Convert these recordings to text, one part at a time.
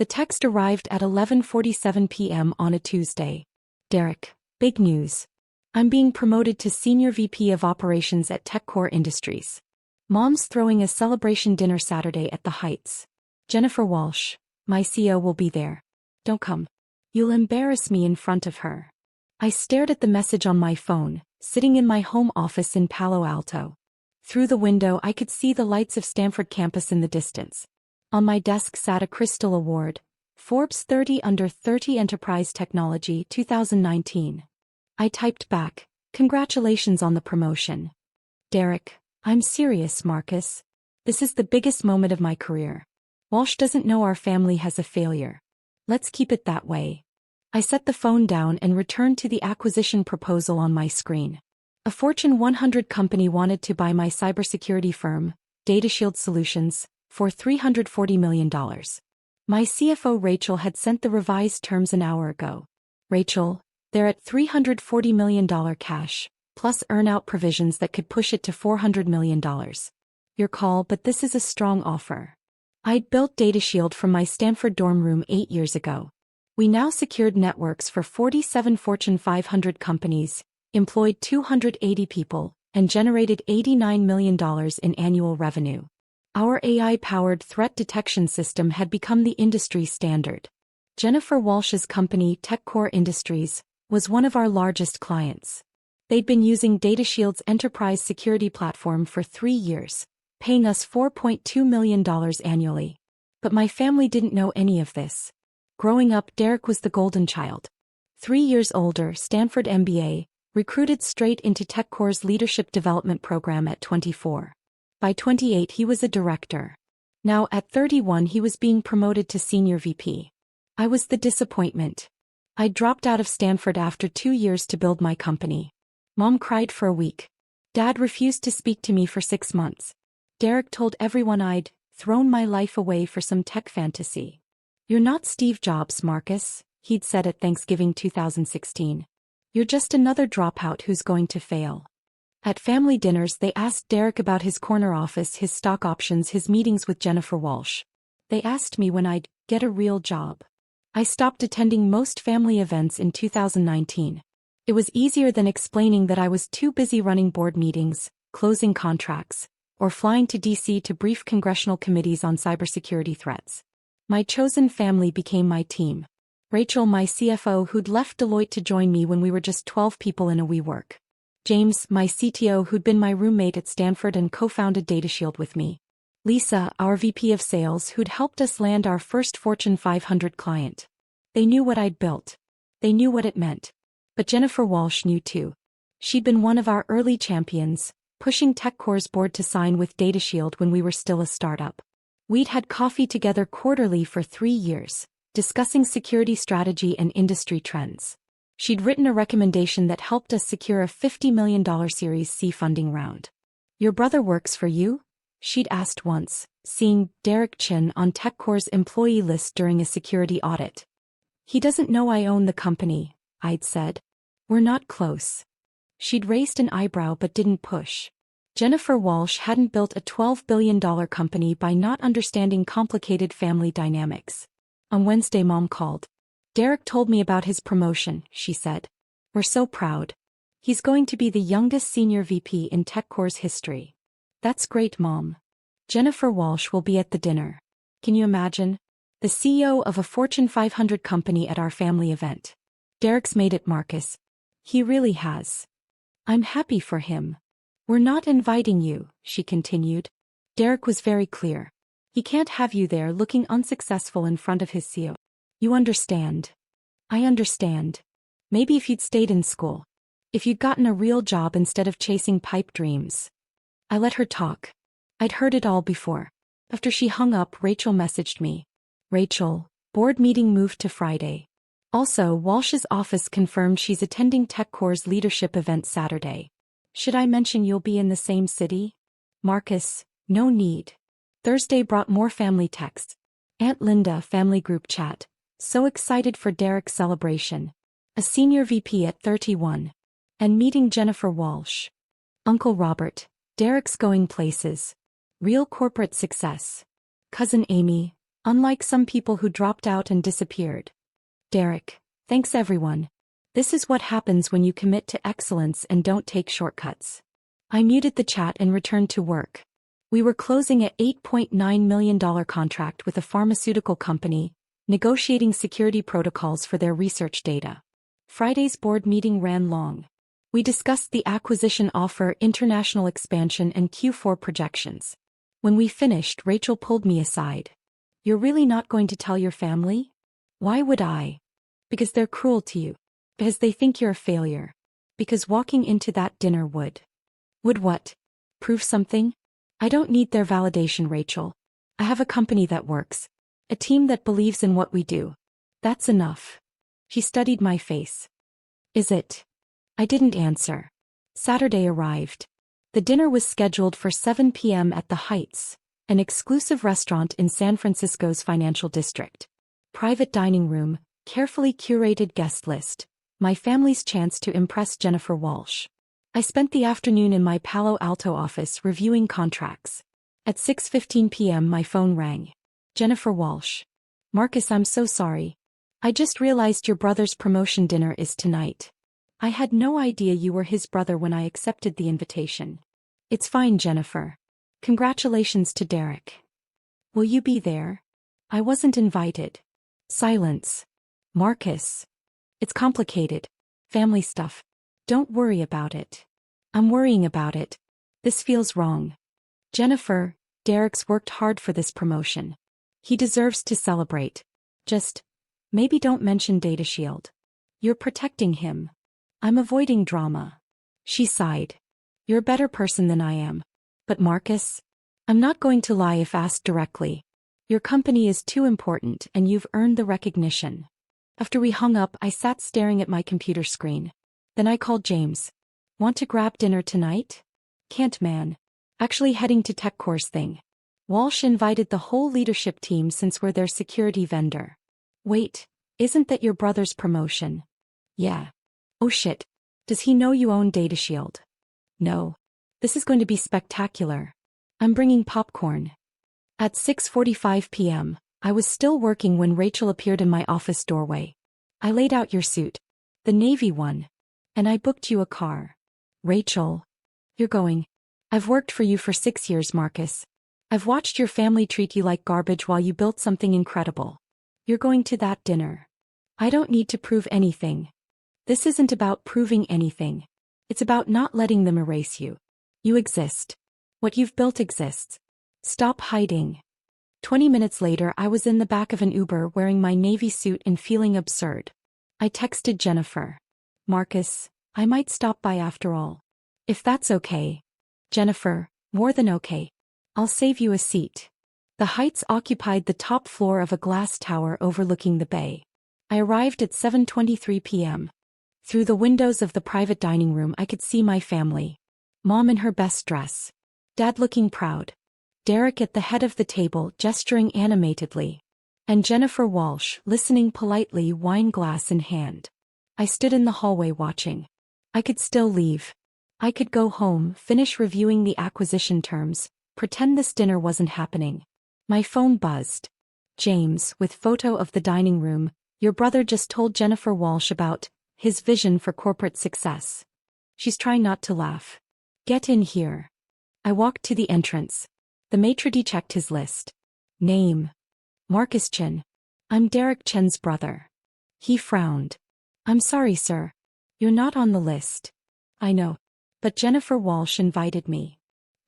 The text arrived at 11:47 p.m. on a Tuesday. Derek, big news. I'm being promoted to Senior VP of Operations at TechCore Industries. Mom's throwing a celebration dinner Saturday at the Heights. Jennifer Walsh, my CEO, will be there. Don't come. You'll embarrass me in front of her. I stared at the message on my phone, sitting in my home office in Palo Alto. Through the window I could see the lights of Stanford campus in the distance. On my desk sat a Crystal Award, Forbes 30 Under 30 Enterprise Technology 2019. I typed back, "Congratulations on the promotion." "Derek, I'm serious, Marcus. This is the biggest moment of my career. Walsh doesn't know our family has a failure. Let's keep it that way." I set the phone down and returned to the acquisition proposal on my screen. A Fortune 100 company wanted to buy my cybersecurity firm, DataShield Solutions, for $340 million. My CFO Rachel had sent the revised terms an hour ago. "Rachel, they're at $340 million cash, plus earnout provisions that could push it to $400 million. Your call, but this is a strong offer." I'd built DataShield from my Stanford dorm room 8 years ago. We now secured networks for 47 Fortune 500 companies, employed 280 people, and generated $89 million in annual revenue. Our AI-powered threat detection system had become the industry standard. Jennifer Walsh's company, TechCore Industries, was one of our largest clients. They'd been using DataShield's enterprise security platform for 3 years, paying us $4.2 million annually. But my family didn't know any of this. Growing up, Derek was the golden child. 3 years older, Stanford MBA, recruited straight into TechCore's leadership development program at 24. By 28 he was a director. Now at 31 he was being promoted to Senior VP. I was the disappointment. I dropped out of Stanford after 2 years to build my company. Mom cried for a week. Dad refused to speak to me for 6 months. Derek told everyone I'd thrown my life away for some tech fantasy. "You're not Steve Jobs, Marcus," he'd said at Thanksgiving 2016. "You're just another dropout who's going to fail." At family dinners they asked Derek about his corner office, his stock options, his meetings with Jennifer Walsh. They asked me when I'd get a real job. I stopped attending most family events in 2019. It was easier than explaining that I was too busy running board meetings, closing contracts, or flying to DC to brief congressional committees on cybersecurity threats. My chosen family became my team. Rachel, my CFO, who'd left Deloitte to join me when we were just 12 people in a WeWork. James, my CTO, who'd been my roommate at Stanford and co-founded DataShield with me. Lisa, our VP of Sales, who'd helped us land our first Fortune 500 client. They knew what I'd built. They knew what it meant. But Jennifer Walsh knew too. She'd been one of our early champions, pushing TechCore's board to sign with DataShield when we were still a startup. We'd had coffee together quarterly for 3 years, discussing security strategy and industry trends. She'd written a recommendation that helped us secure a $50 million Series C funding round. "Your brother works for you?" she'd asked once, seeing Derek Chin on TechCore's employee list during a security audit. "He doesn't know I own the company," I'd said. "We're not close." She'd raised an eyebrow but didn't push. Jennifer Walsh hadn't built a $12 billion company by not understanding complicated family dynamics. On Wednesday Mom called. "Derek told me about his promotion," she said. "We're so proud. He's going to be the youngest Senior VP in TechCore's history." "That's great, Mom. Jennifer Walsh will be at the dinner. Can you imagine? The CEO of a Fortune 500 company at our family event. Derek's made it, Marcus. He really has. I'm happy for him." "We're not inviting you," she continued. Derek was very clear. "He can't have you there looking unsuccessful in front of his CEO. You understand." "I understand. Maybe if you'd stayed in school. If you'd gotten a real job instead of chasing pipe dreams." I let her talk. I'd heard it all before. After she hung up, Rachel messaged me. "Rachel, board meeting moved to Friday. Also, Walsh's office confirmed she's attending TechCore's leadership event Saturday. Should I mention you'll be in the same city?" "Marcus, no need." Thursday brought more family texts. Aunt Linda, family group chat. "So excited for Derek's celebration. A Senior VP at 31. And meeting Jennifer Walsh. Uncle Robert, Derek's going places. Real corporate success. Cousin Amy, Unlike some people who dropped out and disappeared. Derek, thanks everyone. This is what happens when you commit to excellence and don't take shortcuts. I muted the chat and returned to work. We were closing a $8.9 million contract with a pharmaceutical company, negotiating security protocols for their research data. Friday's board meeting ran long. We discussed the acquisition offer, international expansion, and Q4 projections. When we finished, Rachel pulled me aside. You're really not going to tell your family? Why would I? Because they're cruel to you. Because they think you're a failure. Because walking into that dinner would. Would what? Prove something? I don't need their validation, Rachel. I have a company that works. A team that believes in what we do. That's enough. She studied my face. Is it? I didn't answer. Saturday arrived. The dinner was scheduled for 7 p.m. at the Heights, an exclusive restaurant in San Francisco's financial district. Private dining room, carefully curated guest list, my family's chance to impress Jennifer Walsh. I spent the afternoon in my Palo Alto office reviewing contracts. At 6:15 p.m. my phone rang. Jennifer Walsh. Marcus, I'm so sorry. I just realized your brother's promotion dinner is tonight. I had no idea you were his brother when I accepted the invitation. It's fine, Jennifer. Congratulations to Derek. Will you be there? I wasn't invited. Silence. Marcus. It's complicated. Family stuff. Don't worry about it. I'm worrying about it. This feels wrong. Jennifer, Derek's worked hard for this promotion. He deserves to celebrate. Just, maybe don't mention DataShield. You're protecting him. I'm avoiding drama. She sighed. You're a better person than I am. But Marcus? I'm not going to lie if asked directly. Your company is too important and you've earned the recognition. After we hung up, I sat staring at my computer screen. Then I called James. Want to grab dinner tonight? Can't, man. Actually heading to TechCore's thing. Walsh invited the whole leadership team since we're their security vendor. Wait, isn't that your brother's promotion? Yeah. Oh shit. Does he know you own DataShield? No. This is going to be spectacular. I'm bringing popcorn. At 6:45 p.m., I was still working when Rachel appeared in my office doorway. I laid out your suit. The navy one. And I booked you a car. Rachel. You're going. I've worked for you for 6 years, Marcus. I've watched your family treat you like garbage while you built something incredible. You're going to that dinner. I don't need to prove anything. This isn't about proving anything. It's about not letting them erase you. You exist. What you've built exists. Stop hiding. 20 minutes later, I was in the back of an Uber wearing my navy suit and feeling absurd. I texted Jennifer. Marcus, I might stop by after all. If that's okay. Jennifer, more than okay. I'll save you a seat. The Heights occupied the top floor of a glass tower overlooking the bay. I arrived at 7:23 p.m. Through the windows of the private dining room I could see my family. Mom in her best dress. Dad looking proud. Derek at the head of the table gesturing animatedly. And Jennifer Walsh listening politely, wine glass in hand. I stood in the hallway watching. I could still leave. I could go home, finish reviewing the acquisition terms, pretend this dinner wasn't happening. My phone buzzed. James, with photo of the dining room, your brother just told Jennifer Walsh about his vision for corporate success. She's trying not to laugh. Get in here. I walked to the entrance. The maitre d' checked his list. Name. Marcus Chen. I'm Derek Chen's brother. He frowned. I'm sorry, sir. You're not on the list. I know. But Jennifer Walsh invited me.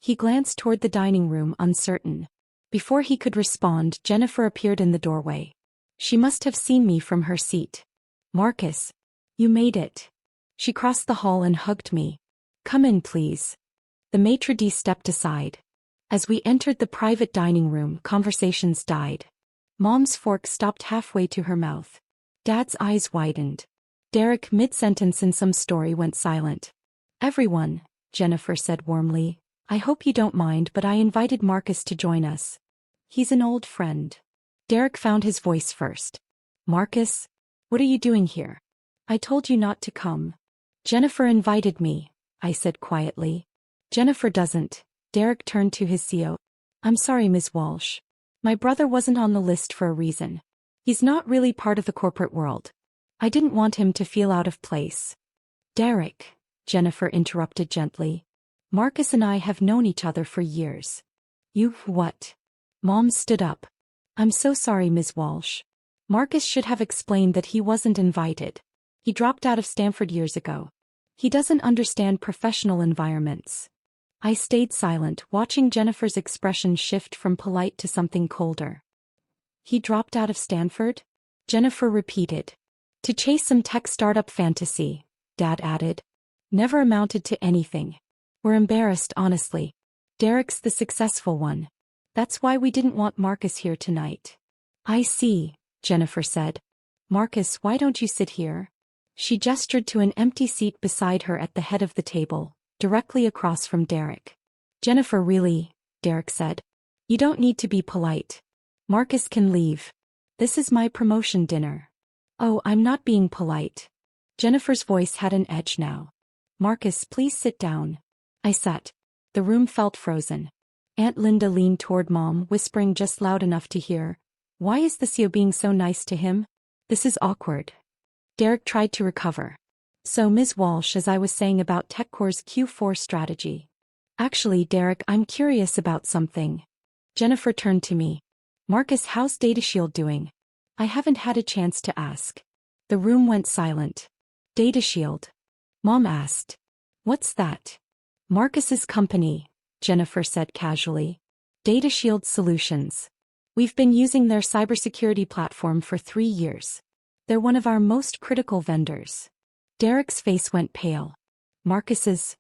He glanced toward the dining room, uncertain. Before he could respond, Jennifer appeared in the doorway. She must have seen me from her seat. Marcus. You made it. She crossed the hall and hugged me. Come in, please. The maitre d' stepped aside. As we entered the private dining room, conversations died. Mom's fork stopped halfway to her mouth. Dad's eyes widened. Derek, mid-sentence in some story, went silent. Everyone, Jennifer said warmly, I hope you don't mind, but I invited Marcus to join us. He's an old friend. Derek found his voice first. Marcus? What are you doing here? I told you not to come. Jennifer invited me, I said quietly. Jennifer doesn't. Derek turned to his CO. I'm sorry, Ms. Walsh. My brother wasn't on the list for a reason. He's not really part of the corporate world. I didn't want him to feel out of place. Derek, Jennifer interrupted gently. Marcus and I have known each other for years. You what? Mom stood up. I'm so sorry, Ms. Walsh. Marcus should have explained that he wasn't invited. He dropped out of Stanford years ago. He doesn't understand professional environments. I stayed silent, watching Jennifer's expression shift from polite to something colder. He dropped out of Stanford? Jennifer repeated. To chase some tech startup fantasy, Dad added. Never amounted to anything. We're embarrassed, honestly. Derek's the successful one. That's why we didn't want Marcus here tonight. I see, Jennifer said. Marcus, why don't you sit here? She gestured to an empty seat beside her at the head of the table, directly across from Derek. Jennifer, really, Derek said. You don't need to be polite. Marcus can leave. This is my promotion dinner. Oh, I'm not being polite. Jennifer's voice had an edge now. Marcus, please sit down. I sat. The room felt frozen. Aunt Linda leaned toward Mom, whispering just loud enough to hear. Why is the CEO being so nice to him? This is awkward. Derek tried to recover. So Ms. Walsh, as I was saying about TechCore's Q4 strategy. Actually, Derek, I'm curious about something. Jennifer turned to me. Marcus, how's DataShield doing? I haven't had a chance to ask. The room went silent. DataShield? Mom asked. What's that? Marcus's company, Jennifer said casually. DataShield Solutions. We've been using their cybersecurity platform for 3 years. They're one of our most critical vendors. Derek's face went pale. Marcus's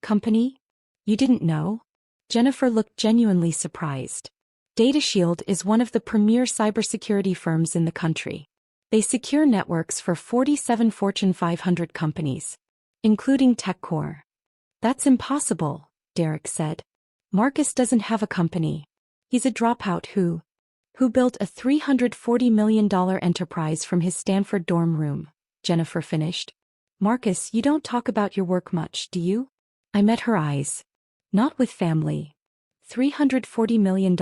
company? You didn't know? Jennifer looked genuinely surprised. DataShield is one of the premier cybersecurity firms in the country. They secure networks for 47 Fortune 500 companies, including TechCore. That's impossible, Derek said. Marcus doesn't have a company. He's a dropout who built a $340 million enterprise from his Stanford dorm room, Jennifer finished. Marcus, you don't talk about your work much, do you? I met her eyes. Not with family. $340 million?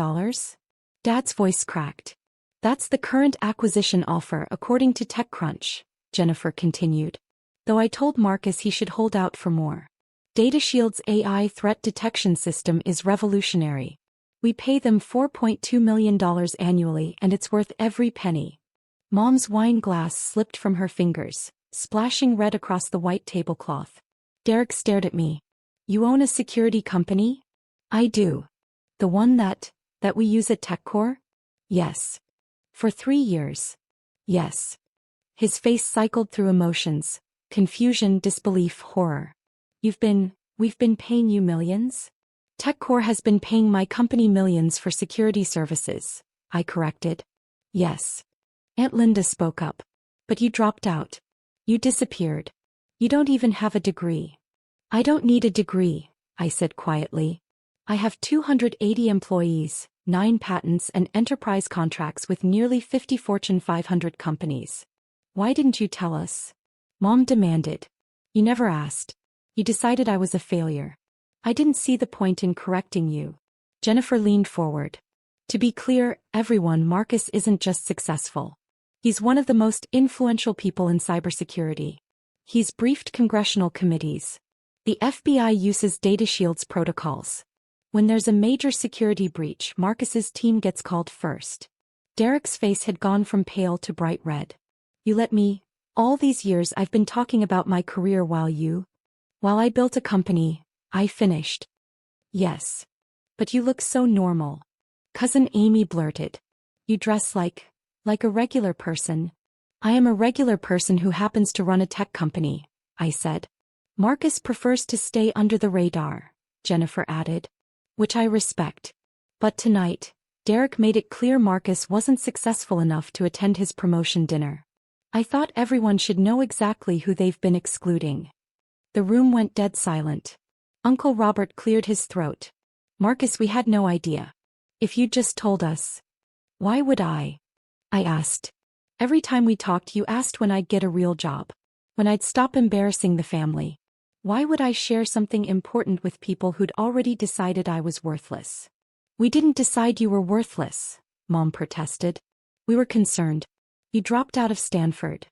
Dad's voice cracked. That's the current acquisition offer according to TechCrunch, Jennifer continued. Though I told Marcus he should hold out for more. DataShield's AI threat detection system is revolutionary. We pay them $4.2 million annually and it's worth every penny. Mom's wine glass slipped from her fingers, splashing red across the white tablecloth. Derek stared at me. You own a security company? I do. The one that we use at TechCore? Yes. For 3 years. Yes. His face cycled through emotions, confusion, disbelief, horror. We've been paying you millions? TechCore has been paying my company millions for security services, I corrected. Yes. Aunt Linda spoke up. But you dropped out. You disappeared. You don't even have a degree. I don't need a degree, I said quietly. I have 280 employees, 9 patents and enterprise contracts with nearly 50 Fortune 500 companies. Why didn't you tell us? Mom demanded. You never asked. You decided I was a failure. I didn't see the point in correcting you. Jennifer leaned forward. To be clear, everyone, Marcus isn't just successful. He's one of the most influential people in cybersecurity. He's briefed congressional committees. The FBI uses DataShield's protocols. When there's a major security breach, Marcus's team gets called first. Derek's face had gone from pale to bright red. You let me. All these years I've been talking about my career while I built a company, I finished. Yes. But you look so normal. Cousin Amy blurted. You dress like a regular person. I am a regular person who happens to run a tech company, I said. Marcus prefers to stay under the radar, Jennifer added. Which I respect. But tonight, Derek made it clear Marcus wasn't successful enough to attend his promotion dinner. I thought everyone should know exactly who they've been excluding. The room went dead silent. Uncle Robert cleared his throat. Marcus, we had no idea. If you'd just told us. Why would I asked. Every time we talked you asked when I'd get a real job. When I'd stop embarrassing the family. Why would I share something important with people who'd already decided I was worthless? We didn't decide you were worthless, Mom protested. We were concerned. You dropped out of Stanford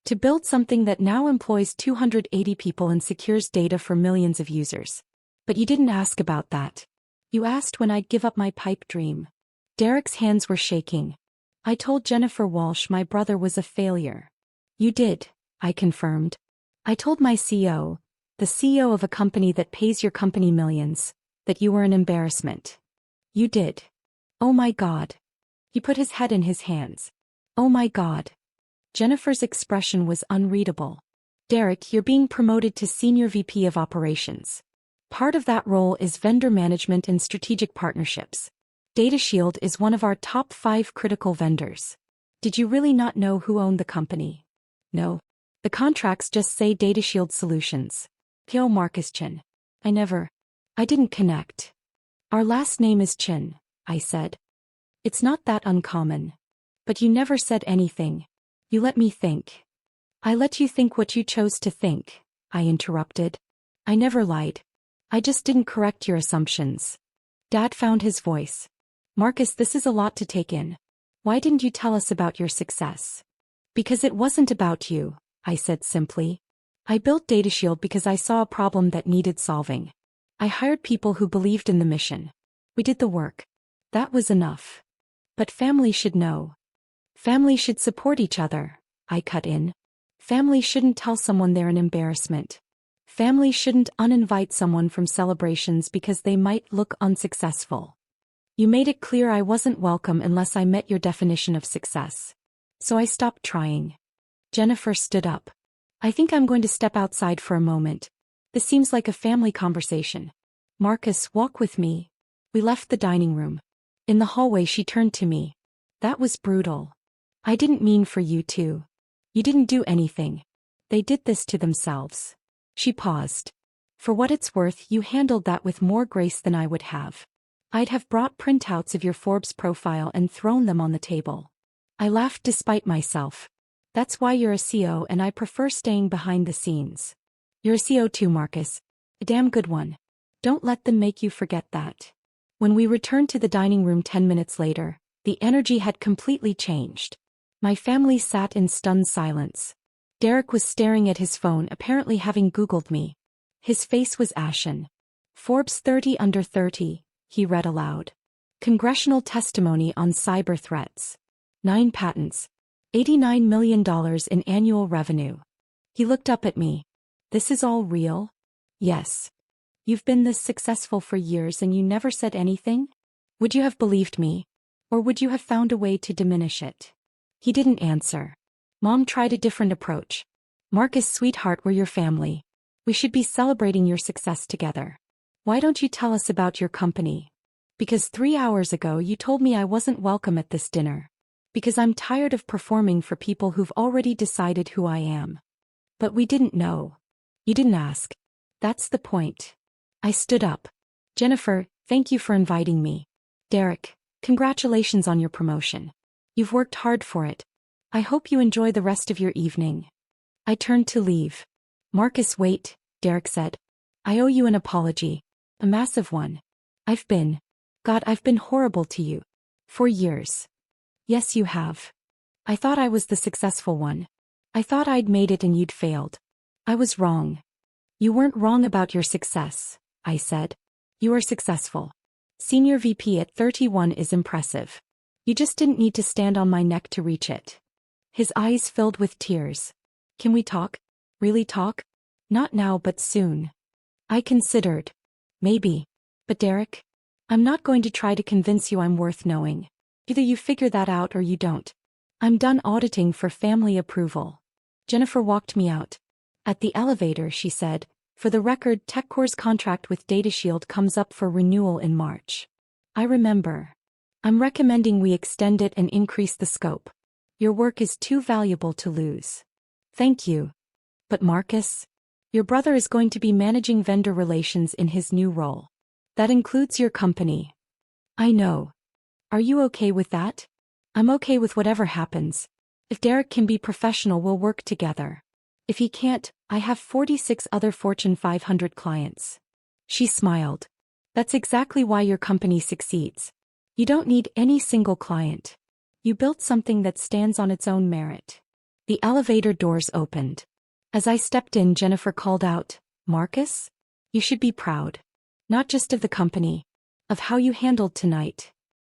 to build something that now employs 280 people and secures data for millions of users. But you didn't ask about that. You asked when I'd give up my pipe dream. Derek's hands were shaking. I told Jennifer Walsh my brother was a failure. You did, I confirmed. I told my CEO, the CEO of a company that pays your company millions, that you were an embarrassment. You did. Oh my God. He put his head in his hands. Oh my God. Jennifer's expression was unreadable. Derek, you're being promoted to Senior VP of Operations. Part of that role is vendor management and strategic partnerships. DataShield is one of our top 5 critical vendors. Did you really not know who owned the company? No. The contracts just say DataShield Solutions. P.O. Marcus Chin. I didn't connect. Our last name is Chin, I said. It's not that uncommon. But you never said anything. You let me think. I let you think what you chose to think, I interrupted. I never lied. I just didn't correct your assumptions. Dad found his voice. Marcus, this is a lot to take in. Why didn't you tell us about your success? Because it wasn't about you, I said simply. I built DataShield because I saw a problem that needed solving. I hired people who believed in the mission. We did the work. That was enough. But family should know. Family should support each other, I cut in. Family shouldn't tell someone they're an embarrassment. Family shouldn't uninvite someone from celebrations because they might look unsuccessful. You made it clear I wasn't welcome unless I met your definition of success. So I stopped trying. Jennifer stood up. I think I'm going to step outside for a moment. This seems like a family conversation. Marcus, walk with me. We left the dining room. In the hallway she turned to me. That was brutal. I didn't mean for you to. You didn't do anything. They did this to themselves. She paused. For what it's worth, you handled that with more grace than I would have. I'd have brought printouts of your Forbes profile and thrown them on the table. I laughed despite myself. That's why you're a CEO and I prefer staying behind the scenes. You're a CEO too, Marcus. A damn good one. Don't let them make you forget that. When we returned to the dining room 10 minutes later, the energy had completely changed. My family sat in stunned silence. Derek was staring at his phone, apparently having Googled me. His face was ashen. Forbes 30 under 30, he read aloud. Congressional testimony on cyber threats. 9 patents. $89 million in annual revenue. He looked up at me. This is all real? Yes. You've been this successful for years and you never said anything? Would you have believed me? Or would you have found a way to diminish it? He didn't answer. Mom tried a different approach. Marcus, sweetheart, we're your family. We should be celebrating your success together. Why don't you tell us about your company? Because 3 hours ago you told me I wasn't welcome at this dinner. Because I'm tired of performing for people who've already decided who I am. But we didn't know. You didn't ask. That's the point. I stood up. Jennifer, thank you for inviting me. Derek, congratulations on your promotion. You've worked hard for it. I hope you enjoy the rest of your evening. I turned to leave. Marcus, wait, Derek said. I owe you an apology. A massive one. I've been horrible to you. For years. Yes, you have. I thought I was the successful one. I thought I'd made it and you'd failed. I was wrong. You weren't wrong about your success, I said. You are successful. Senior VP at 31 is impressive. You just didn't need to stand on my neck to reach it. His eyes filled with tears. Can we talk? Really talk? Not now, but soon. I considered. Maybe. But Derek? I'm not going to try to convince you I'm worth knowing. Either you figure that out or you don't. I'm done auditing for family approval. Jennifer walked me out. At the elevator, she said, for the record, TechCore's contract with DataShield comes up for renewal in March. I remember. I'm recommending we extend it and increase the scope. Your work is too valuable to lose. Thank you. But Marcus? Your brother is going to be managing vendor relations in his new role. That includes your company. I know. Are you okay with that? I'm okay with whatever happens. If Derek can be professional, we'll work together. If he can't, I have 46 other Fortune 500 clients. She smiled. That's exactly why your company succeeds. You don't need any single client. You built something that stands on its own merit. The elevator doors opened. As I stepped in, Jennifer called out, "Marcus? You should be proud. Not just of the company, of how you handled tonight."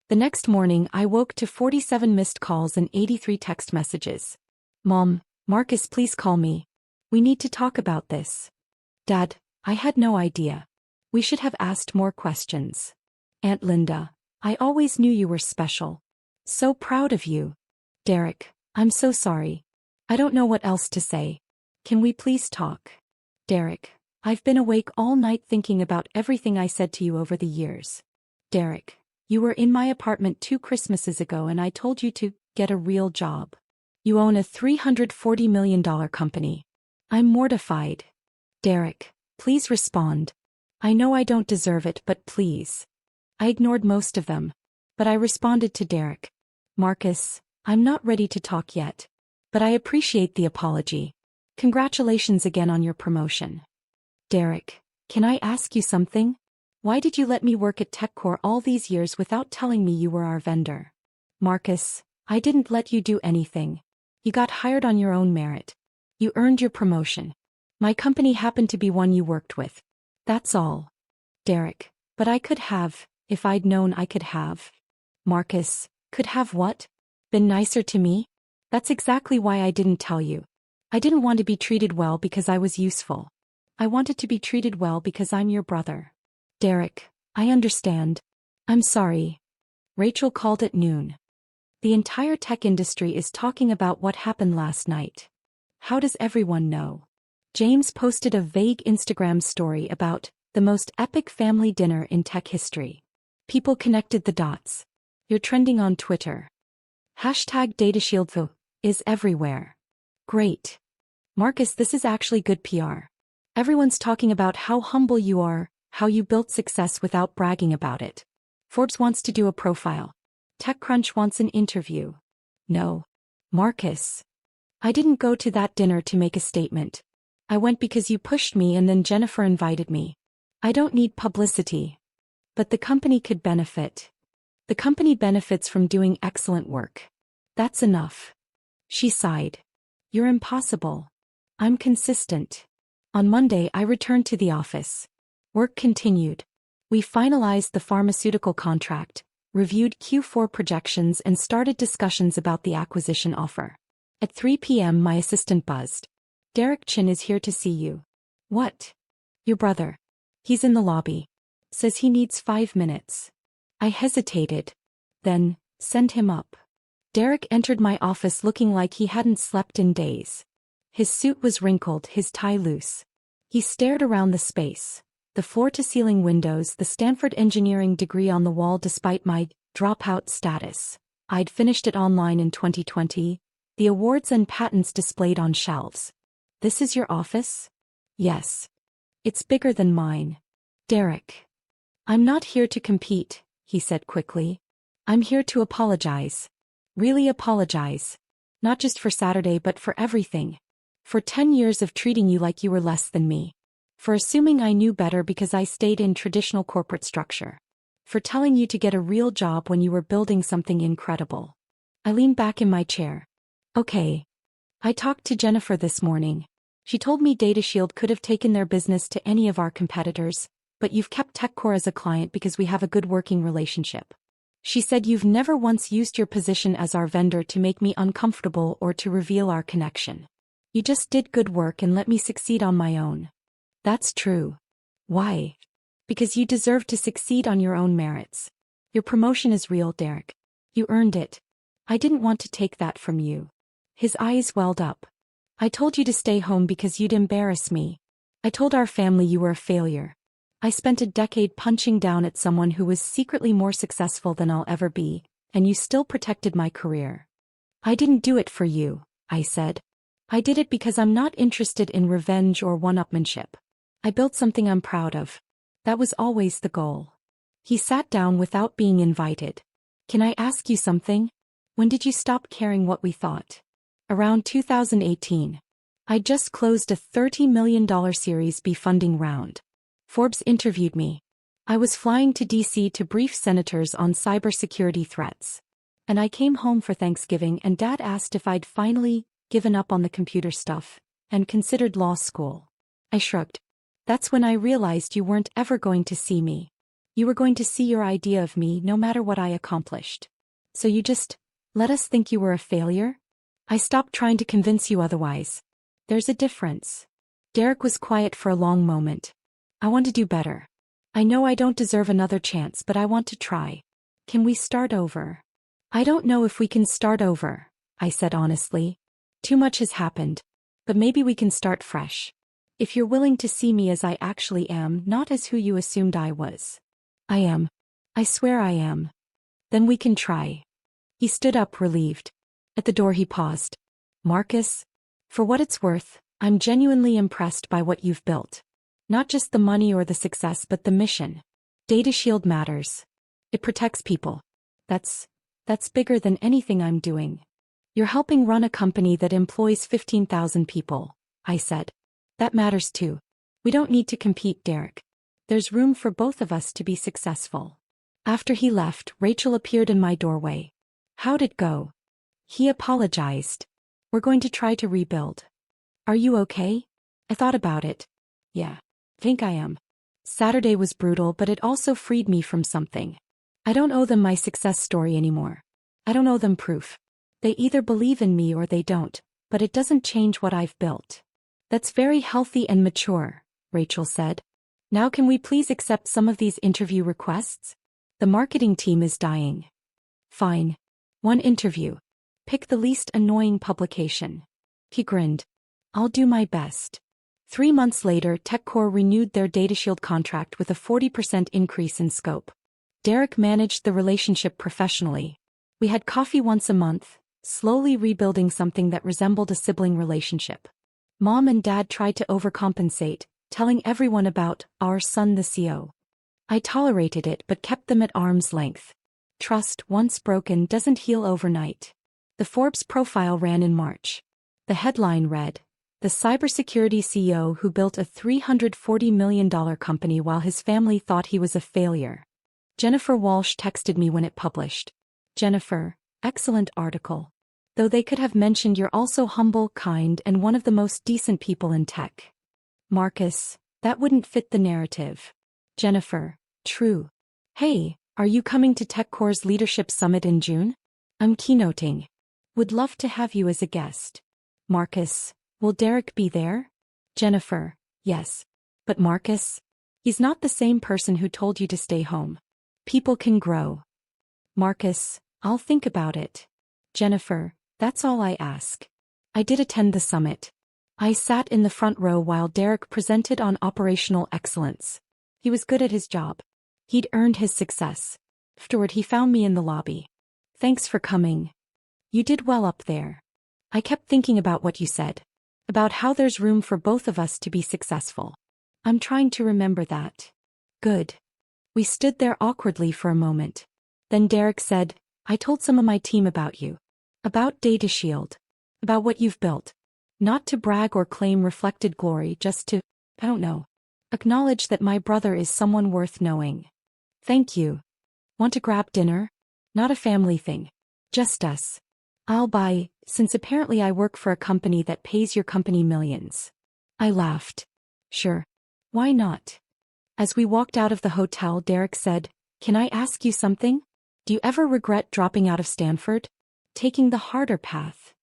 The next morning, I woke to 47 missed calls and 83 text messages. "Mom, Marcus, please call me. We need to talk about this." "Dad, I had no idea. We should have asked more questions." "Aunt Linda, I always knew you were special. So proud of you." "Derek, I'm so sorry. I don't know what else to say. Can we please talk?" "Derek, I've been awake all night thinking about everything I said to you over the years. Derek, you were in my apartment 2 Christmases ago and I told you to get a real job. You own a $340 million company. I'm mortified. Derek, please respond. I know I don't deserve it, but please." I ignored most of them, but I responded to Derek. "Marcus, I'm not ready to talk yet, but I appreciate the apology. Congratulations again on your promotion." "Derek, can I ask you something? Why did you let me work at TechCore all these years without telling me you were our vendor?" "Marcus, I didn't let you do anything. You got hired on your own merit. You earned your promotion. My company happened to be one you worked with. That's all." "Derek, but I could have, if I'd known I could have." "Marcus, could have what? Been nicer to me? That's exactly why I didn't tell you. I didn't want to be treated well because I was useful. I wanted to be treated well because I'm your brother." "Derek, I understand. I'm sorry." Rachel called at noon. "The entire tech industry is talking about what happened last night. How does everyone know?" James posted a vague Instagram story about the most epic family dinner in tech history. People connected the dots. "You're trending on Twitter. Hashtag DataShield is everywhere." "Great. Marcus, this is actually good PR. Everyone's talking about how humble you are, how you built success without bragging about it. Forbes wants to do a profile. TechCrunch wants an interview." "No. Marcus. I didn't go to that dinner to make a statement. I went because you pushed me and then Jennifer invited me. I don't need publicity. But the company could benefit. The company benefits from doing excellent work. That's enough." She sighed. "You're impossible. I'm consistent." On Monday, I returned to the office. Work continued. We finalized the pharmaceutical contract, reviewed Q4 projections, and started discussions about the acquisition offer. At 3 p.m., my assistant buzzed. "Derek Chin is here to see you." "What?" "Your brother. He's in the lobby. Says he needs 5 minutes." I hesitated. "Then, send him up." Derek entered my office looking like he hadn't slept in days. His suit was wrinkled, his tie loose. He stared around the space. The floor-to-ceiling windows, the Stanford engineering degree on the wall despite my dropout status. I'd finished it online in 2020. The awards and patents displayed on shelves. "This is your office?" "Yes. It's bigger than mine." "Derek. I'm not here to compete," he said quickly. "I'm here to apologize. Really apologize. Not just for Saturday but for everything. For 10 years of treating you like you were less than me. For assuming I knew better because I stayed in traditional corporate structure. For telling you to get a real job when you were building something incredible." I leaned back in my chair. "Okay. I talked to Jennifer this morning. She told me DataShield could have taken their business to any of our competitors, but you've kept TechCore as a client because we have a good working relationship. She said you've never once used your position as our vendor to make me uncomfortable or to reveal our connection. You just did good work and let me succeed on my own." "That's true." "Why?" "Because you deserve to succeed on your own merits. Your promotion is real, Derek. You earned it. I didn't want to take that from you." His eyes welled up. "I told you to stay home because you'd embarrass me. I told our family you were a failure. I spent a decade punching down at someone who was secretly more successful than I'll ever be, and you still protected my career." "I didn't do it for you," I said. "I did it because I'm not interested in revenge or one-upmanship. I built something I'm proud of. That was always the goal." He sat down without being invited. "Can I ask you something? When did you stop caring what we thought?" "Around 2018. I just closed a $30 million Series B funding round. Forbes interviewed me. I was flying to DC to brief senators on cybersecurity threats. And I came home for Thanksgiving and Dad asked if I'd finally given up on the computer stuff and considered law school. I shrugged. That's when I realized you weren't ever going to see me. You were going to see your idea of me no matter what I accomplished. So you just let us think you were a failure? I stopped trying to convince you otherwise. There's a difference. Derek was quiet for a long moment. I want to do better. I know I don't deserve another chance, but I want to try. Can we start over? I don't know if we can start over, I said honestly. Too much has happened. But maybe we can start fresh. If you're willing to see me as I actually am, not as who you assumed I was. I am. I swear I am. Then we can try. He stood up, relieved. At the door he paused. Marcus? For what it's worth, I'm genuinely impressed by what you've built. Not just the money or the success, but the mission. DataShield matters. It protects people. That's bigger than anything I'm doing. You're helping run a company that employs 15,000 people, I said. That matters too. We don't need to compete, Derek. There's room for both of us to be successful. After he left, Rachel appeared in my doorway. How'd it go? He apologized. We're going to try to rebuild. Are you okay? I thought about it. Yeah, think I am. Saturday was brutal, but it also freed me from something. I don't owe them my success story anymore. I don't owe them proof. They either believe in me or they don't, but it doesn't change what I've built. That's very healthy and mature, Rachel said. Now can we please accept some of these interview requests? The marketing team is dying. Fine. 1 interview. Pick the least annoying publication. He grinned. I'll do my best. 3 months later, TechCore renewed their DataShield contract with a 40% increase in scope. Derek managed the relationship professionally. We had coffee once a month, slowly rebuilding something that resembled a sibling relationship. Mom and Dad tried to overcompensate, telling everyone about our son the CEO. I tolerated it but kept them at arm's length. Trust, once broken, doesn't heal overnight. The Forbes profile ran in March. The headline read, "The cybersecurity CEO who built a $340 million company while his family thought he was a failure." Jennifer Walsh texted me when it published. Jennifer, excellent article. Though they could have mentioned you're also humble, kind, and one of the most decent people in tech. Marcus, that wouldn't fit the narrative. Jennifer, true. Hey, are you coming to TechCore's Leadership Summit in June? I'm keynoting. Would love to have you as a guest. Marcus, will Derek be there? Jennifer, yes. But Marcus? He's not the same person who told you to stay home. People can grow. Marcus, I'll think about it. Jennifer, that's all I ask. I did attend the summit. I sat in the front row while Derek presented on operational excellence. He was good at his job. He'd earned his success. Afterward, he found me in the lobby. Thanks for coming. You did well up there. I kept thinking about what you said. About how there's room for both of us to be successful. I'm trying to remember that. Good. We stood there awkwardly for a moment. Then Derek said, I told some of my team about you. About DataShield. About what you've built. Not to brag or claim reflected glory, just to, I don't know, acknowledge that my brother is someone worth knowing. Thank you. Want to grab dinner? Not a family thing. Just us. I'll buy, since apparently I work for a company that pays your company millions. I laughed. Sure. Why not? As we walked out of the hotel, Derek said, Can I ask you something? Do you ever regret dropping out of Stanford? Taking the harder path?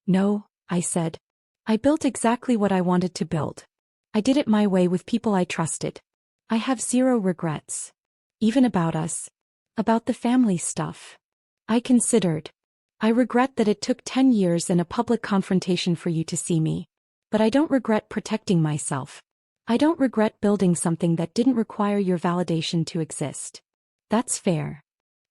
No, I said. I built exactly what I wanted to build. I did it my way with people I trusted. I have zero regrets. Even about us. About the family stuff. I considered. I regret that it took 10 years and a public confrontation for you to see me. But I don't regret protecting myself. I don't regret building something that didn't require your validation to exist. That's fair.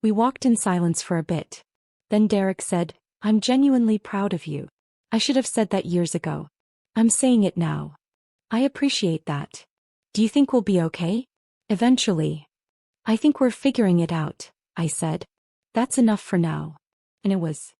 We walked in silence for a bit. Then Derek said, I'm genuinely proud of you. I should have said that years ago. I'm saying it now. I appreciate that. Do you think we'll be okay? Eventually. I think we're figuring it out, I said. That's enough for now. And it was.